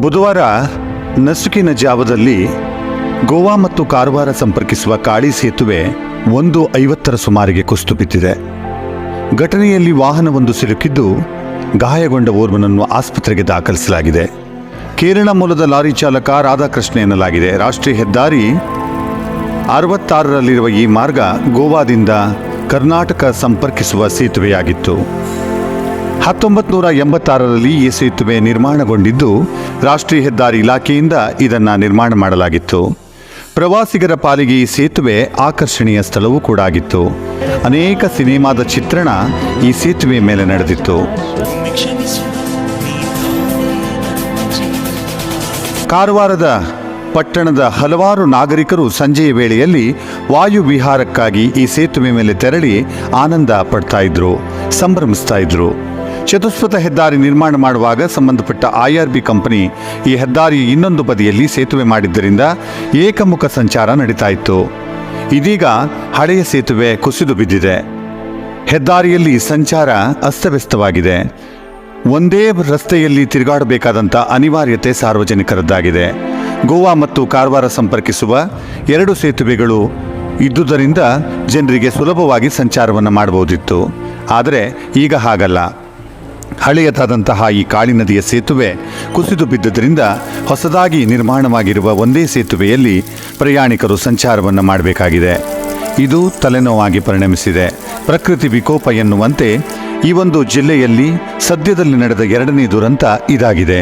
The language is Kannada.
ಬುಧವಾರ ನಸುಕಿನ ಜಾವದಲ್ಲಿ ಗೋವಾ ಮತ್ತು ಕಾರವಾರ ಸಂಪರ್ಕಿಸುವ ಕಾಳಿ ಸೇತುವೆ 1:50 ಸುಮಾರಿಗೆ ಕುಸಿದು ಬಿದ್ದಿದೆ. ಘಟನೆಯಲ್ಲಿ ವಾಹನವೊಂದು ಸಿಲುಕಿದ್ದು ಗಾಯಗೊಂಡ ಓರ್ವನನ್ನು ಆಸ್ಪತ್ರೆಗೆ ದಾಖಲಿಸಲಾಗಿದೆ. ಕೇರಳ ಮೂಲದ ಲಾರಿ ಚಾಲಕ ರಾಧಾಕೃಷ್ಣ ಎನ್ನಲಾಗಿದೆ. ರಾಷ್ಟ್ರೀಯ ಹೆದ್ದಾರಿ 66ರಲ್ಲಿರುವ ಈ ಮಾರ್ಗ ಗೋವಾದಿಂದ ಕರ್ನಾಟಕ ಸಂಪರ್ಕಿಸುವ ಸೇತುವೆಯಾಗಿತ್ತು. 1986ರಲ್ಲಿ ಈ ಸೇತುವೆ ನಿರ್ಮಾಣಗೊಂಡಿದ್ದು ರಾಷ್ಟ್ರೀಯ ಹೆದ್ದಾರಿ ಇಲಾಖೆಯಿಂದ ಇದನ್ನು ನಿರ್ಮಾಣ ಮಾಡಲಾಗಿತ್ತು. ಪ್ರವಾಸಿಗರ ಪಾಲಿಗೆ ಈ ಸೇತುವೆ ಆಕರ್ಷಣೀಯ ಸ್ಥಳವೂ ಕೂಡ ಆಗಿತ್ತು. ಅನೇಕ ಸಿನಿಮಾದ ಚಿತ್ರಣ ಈ ಸೇತುವೆ ಮೇಲೆ ನಡೆದಿತ್ತು. ಕಾರವಾರದ ಪಟ್ಟಣದ ಹಲವಾರು ನಾಗರಿಕರು ಸಂಜೆಯ ವೇಳೆಯಲ್ಲಿ ವಾಯು ವಿಹಾರಕ್ಕಾಗಿ ಈ ಸೇತುವೆ ಮೇಲೆ ತೆರಳಿ ಆನಂದ ಪಡ್ತಾ ಇದ್ರು, ಸಂಭ್ರಮಿಸ್ತಾ ಇದ್ರು. ಚತುಷ್ಪಥ ಹೆದ್ದಾರಿ ನಿರ್ಮಾಣ ಮಾಡುವಾಗ ಸಂಬಂಧಪಟ್ಟ IRB ಕಂಪನಿ ಈ ಹೆದ್ದಾರಿಯ ಇನ್ನೊಂದು ಬದಿಯಲ್ಲಿ ಸೇತುವೆ ಮಾಡಿದ್ದರಿಂದ ಏಕಮುಖ ಸಂಚಾರ ನಡೀತಾ ಇತ್ತು. ಇದೀಗ ಹಳೆಯ ಸೇತುವೆ ಕುಸಿದು ಬಿದ್ದಿದೆ. ಹೆದ್ದಾರಿಯಲ್ಲಿ ಸಂಚಾರ ಅಸ್ತವ್ಯಸ್ತವಾಗಿದೆ. ಒಂದೇ ರಸ್ತೆಯಲ್ಲಿ ತಿರುಗಾಡಬೇಕಾದಂಥ ಅನಿವಾರ್ಯತೆ ಸಾರ್ವಜನಿಕರದ್ದಾಗಿದೆ. ಗೋವಾ ಮತ್ತು ಕಾರವಾರ ಸಂಪರ್ಕಿಸುವ 2 ಸೇತುವೆಗಳು ಇದ್ದುದರಿಂದ ಜನರಿಗೆ ಸುಲಭವಾಗಿ ಸಂಚಾರವನ್ನು ಮಾಡಬಹುದಿತ್ತು. ಆದರೆ ಈಗ ಹಾಗಲ್ಲ. ಹಳೆಯದಾದಂತಹ ಈ ಕಾಳಿ ನದಿಯ ಸೇತುವೆ ಕುಸಿದು ಬಿದ್ದುದರಿಂದ ಹೊಸದಾಗಿ ನಿರ್ಮಾಣವಾಗಿರುವ ಒಂದೇ ಸೇತುವೆಯಲ್ಲಿ ಪ್ರಯಾಣಿಕರು ಸಂಚಾರವನ್ನು ಮಾಡಬೇಕಾಗಿದೆ. ಇದು ತಲೆನೋವಾಗಿ ಪರಿಣಮಿಸಿದೆ. ಪ್ರಕೃತಿ ವಿಕೋಪ ಎನ್ನುವಂತೆ ಈ ಒಂದು ಜಿಲ್ಲೆಯಲ್ಲಿ ಸದ್ಯದಲ್ಲಿ ನಡೆದ 2ನೇ ದುರಂತ ಇದಾಗಿದೆ.